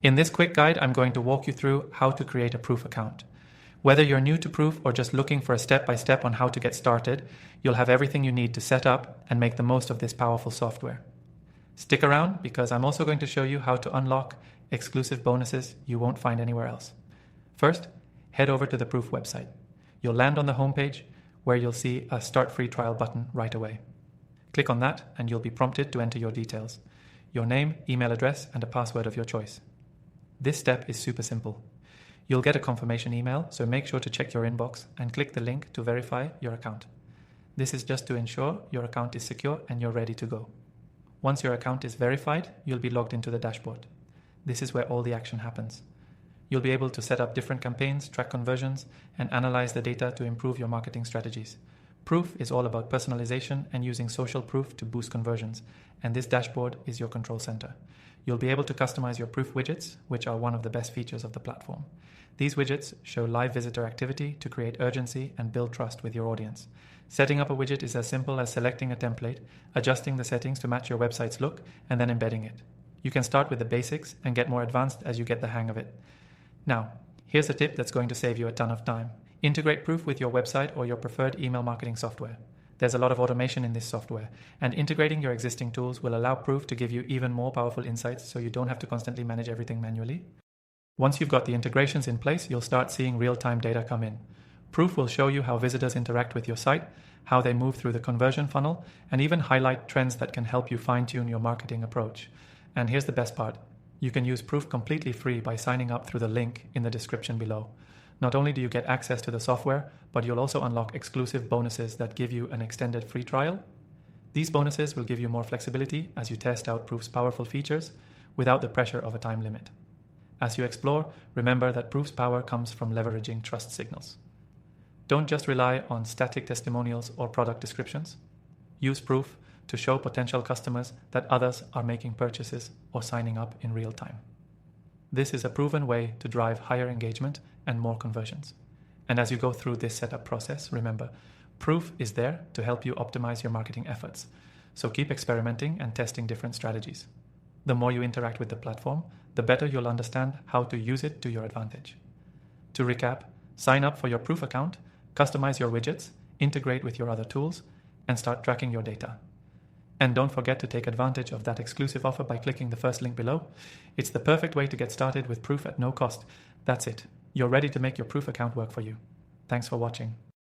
In this quick guide, I'm going to walk you through how to create a Proof account. Whether you're new to Proof or just looking for a step-by-step on how to get started, you'll have everything you need to set up and make the most of this powerful software. Stick around because I'm also going to show you how to unlock exclusive bonuses you won't find anywhere else. First, head over to the Proof website. You'll land on the homepage where you'll see a Start Free Trial button right away. Click on that and you'll be prompted to enter your details, your name, email address, and a password of your choice. This step is super simple. You'll get a confirmation email, so make sure to check your inbox and click the link to verify your account. This is just to ensure your account is secure and you're ready to go. Once your account is verified, you'll be logged into the dashboard. This is where all the action happens. You'll be able to set up different campaigns, track conversions, and analyze the data to improve your marketing strategies. Proof is all about personalization and using social proof to boost conversions, and this dashboard is your control center. You'll be able to customize your Proof widgets, which are one of the best features of the platform. These widgets show live visitor activity to create urgency and build trust with your audience. Setting up a widget is as simple as selecting a template, adjusting the settings to match your website's look, and then embedding it. You can start with the basics and get more advanced as you get the hang of it. Now, here's a tip that's going to save you a ton of time. Integrate Proof with your website or your preferred email marketing software. There's a lot of automation in this software, and integrating your existing tools will allow Proof to give you even more powerful insights so you don't have to constantly manage everything manually. Once you've got the integrations in place, you'll start seeing real-time data come in. Proof will show you how visitors interact with your site, how they move through the conversion funnel, and even highlight trends that can help you fine-tune your marketing approach. And here's the best part. You can use Proof completely free by signing up through the link in the description below. Not only do you get access to the software, but you'll also unlock exclusive bonuses that give you an extended free trial. These bonuses will give you more flexibility as you test out Proof's powerful features without the pressure of a time limit. As you explore, remember that Proof's power comes from leveraging trust signals. Don't just rely on static testimonials or product descriptions. Use Proof to show potential customers that others are making purchases or signing up in real time. This is a proven way to drive higher engagement and more conversions. And as you go through this setup process, remember, Proof is there to help you optimize your marketing efforts. So keep experimenting and testing different strategies. The more you interact with the platform, the better you'll understand how to use it to your advantage. To recap, sign up for your Proof account, customize your widgets, integrate with your other tools, and start tracking your data. And don't forget to take advantage of that exclusive offer by clicking the first link below. It's the perfect way to get started with Proof at no cost. That's it. You're ready to make your Proof account work for you. Thanks for watching.